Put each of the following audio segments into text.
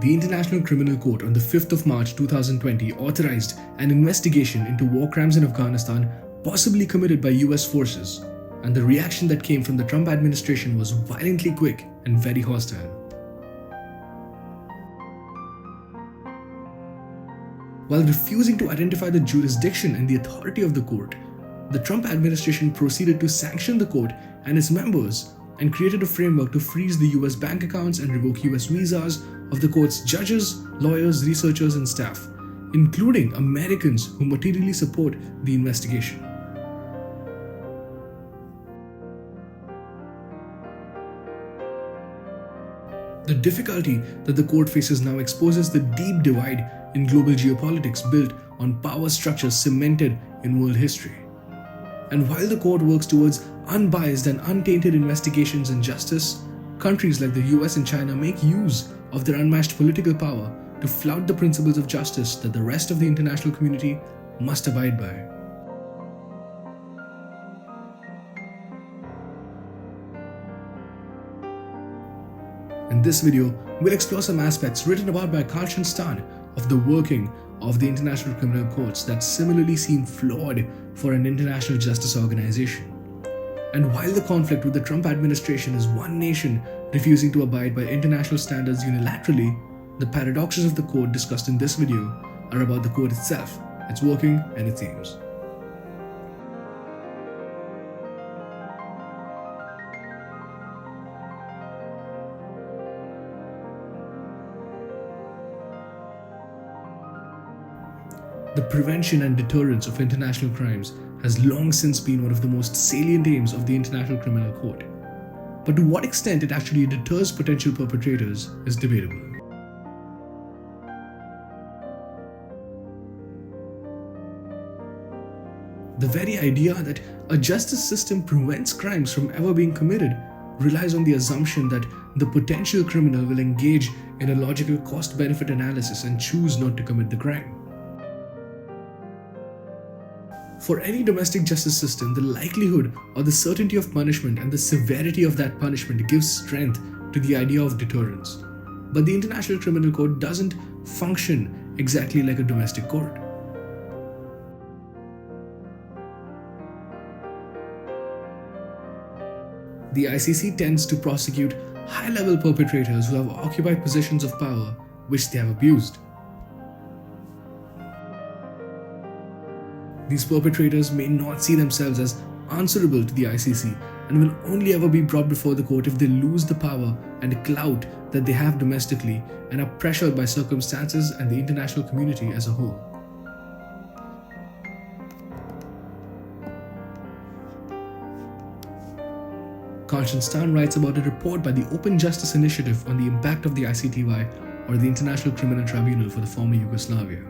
The International Criminal Court on the 5th of March 2020 authorized an investigation into war crimes in Afghanistan possibly committed by US forces, and the reaction that came from the Trump administration was violently quick and very hostile. While refusing to identify the jurisdiction and the authority of the court, the Trump administration proceeded to sanction the court and its members and created a framework to freeze the US bank accounts and revoke US visas of the court's judges, lawyers, researchers, and staff, including Americans who materially support the investigation. The difficulty that the court faces now exposes the deep divide in global geopolitics built on power structures cemented in world history. And while the court works towards unbiased and untainted investigations and justice, countries like the US and China make use of their unmatched political power to flout the principles of justice that the rest of the international community must abide by. In this video, we'll explore some aspects written about by Karl Stan of the working of the international criminal courts that similarly seem flawed for an international justice organization. And while the conflict with the Trump administration is one nation refusing to abide by international standards unilaterally, the paradoxes of the court discussed in this video are about the court itself, its working, and its aims. The prevention and deterrence of international crimes has long since been one of the most salient aims of the International Criminal Court. But to what extent it actually deters potential perpetrators is debatable. The very idea that a justice system prevents crimes from ever being committed relies on the assumption that the potential criminal will engage in a logical cost-benefit analysis and choose not to commit the crime. For any domestic justice system, the likelihood or the certainty of punishment and the severity of that punishment gives strength to the idea of deterrence. But the International Criminal Court doesn't function exactly like a domestic court. The ICC tends to prosecute high-level perpetrators who have occupied positions of power which they have abused. These perpetrators may not see themselves as answerable to the ICC and will only ever be brought before the court if they lose the power and clout that they have domestically and are pressured by circumstances and the international community as a whole. Karl Stan writes about a report by the Open Justice Initiative on the impact of the ICTY, or the International Criminal Tribunal for the former Yugoslavia.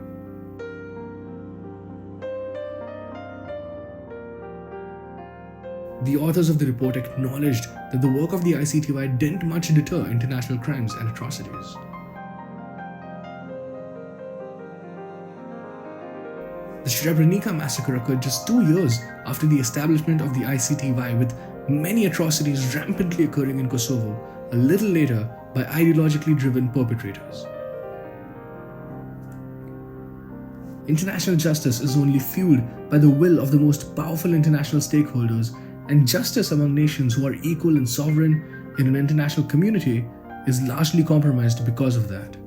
The authors of the report acknowledged that the work of the ICTY didn't much deter international crimes and atrocities. The Srebrenica massacre occurred just 2 years after the establishment of the ICTY, with many atrocities rampantly occurring in Kosovo a little later by ideologically driven perpetrators. International justice is only fueled by the will of the most powerful international stakeholders, and justice among nations who are equal and sovereign in an international community is largely compromised because of that.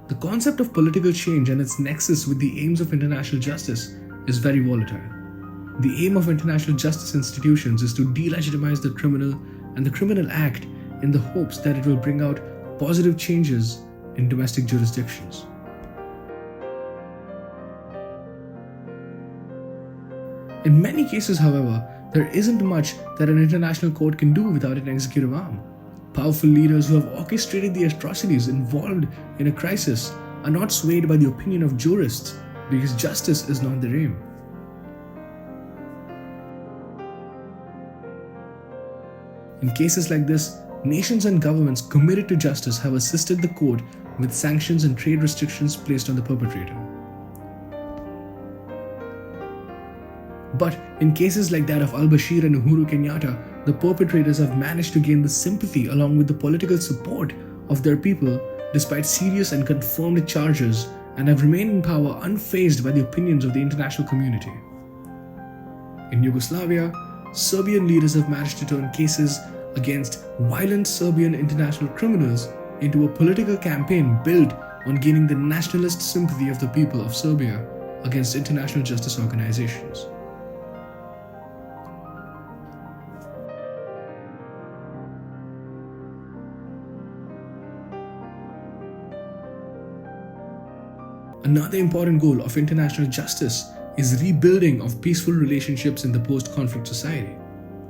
The concept of political change and its nexus with the aims of international justice is very volatile. The aim of international justice institutions is to delegitimize the criminal and the criminal act in the hopes that it will bring out positive changes in domestic jurisdictions. In many cases, however, there isn't much that an international court can do without an executive arm. Powerful leaders who have orchestrated the atrocities involved in a crisis are not swayed by the opinion of jurists because justice is not their aim. In cases like this, nations and governments committed to justice have assisted the court with sanctions and trade restrictions placed on the perpetrator. But in cases like that of al-Bashir and Uhuru Kenyatta, the perpetrators have managed to gain the sympathy along with the political support of their people despite serious and confirmed charges, and have remained in power unfazed by the opinions of the international community. In Yugoslavia, Serbian leaders have managed to turn cases against violent Serbian international criminals into a political campaign built on gaining the nationalist sympathy of the people of Serbia against international justice organizations. Another important goal of international justice is rebuilding of peaceful relationships in the post-conflict society.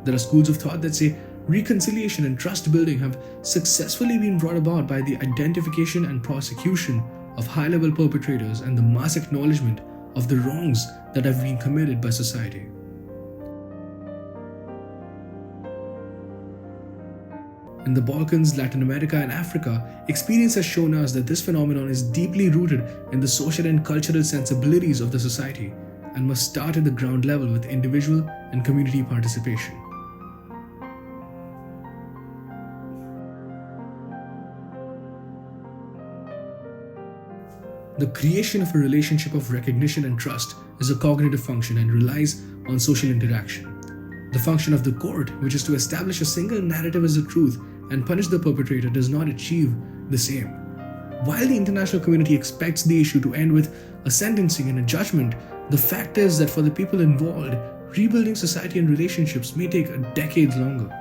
There are schools of thought that say reconciliation and trust building have successfully been brought about by the identification and prosecution of high-level perpetrators and the mass acknowledgement of the wrongs that have been committed by society. In the Balkans, Latin America, and Africa, experience has shown us that this phenomenon is deeply rooted in the social and cultural sensibilities of the society and must start at the ground level with individual and community participation. The creation of a relationship of recognition and trust is a cognitive function and relies on social interaction. The function of the court, which is to establish a single narrative as the truth and punish the perpetrator, does not achieve the same. While the international community expects the issue to end with a sentencing and a judgment, the fact is that for the people involved, rebuilding society and relationships may take a decade longer.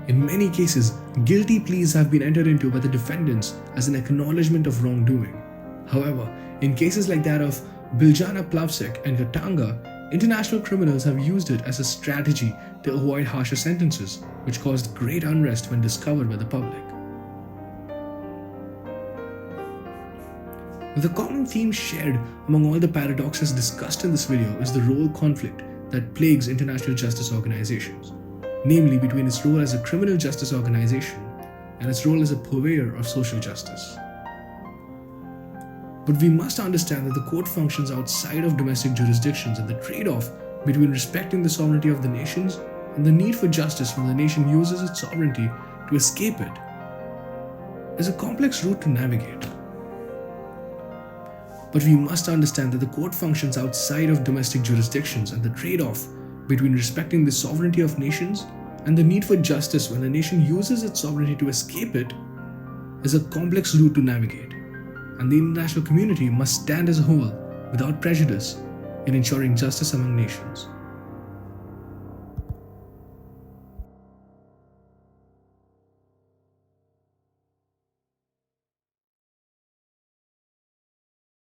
In many cases, guilty pleas have been entered into by the defendants as an acknowledgement of wrongdoing. However, in cases like that of Biljana Plavsek and Katanga, international criminals have used it as a strategy to avoid harsher sentences, which caused great unrest when discovered by the public. The common theme shared among all the paradoxes discussed in this video is the role conflict that plagues international justice organizations, namely between its role as a criminal justice organization and its role as a purveyor of social justice. But we must understand that the court functions outside of domestic jurisdictions, and the trade-off between respecting the sovereignty of the nations and the need for justice when the nation uses its sovereignty to escape it is a complex route to navigate. But we must understand that the court functions outside of domestic jurisdictions, and the trade-off between respecting the sovereignty of nations and the need for justice when the nation uses its sovereignty to escape it is a complex route to navigate, and the international community must stand as a whole without prejudice in ensuring justice among nations.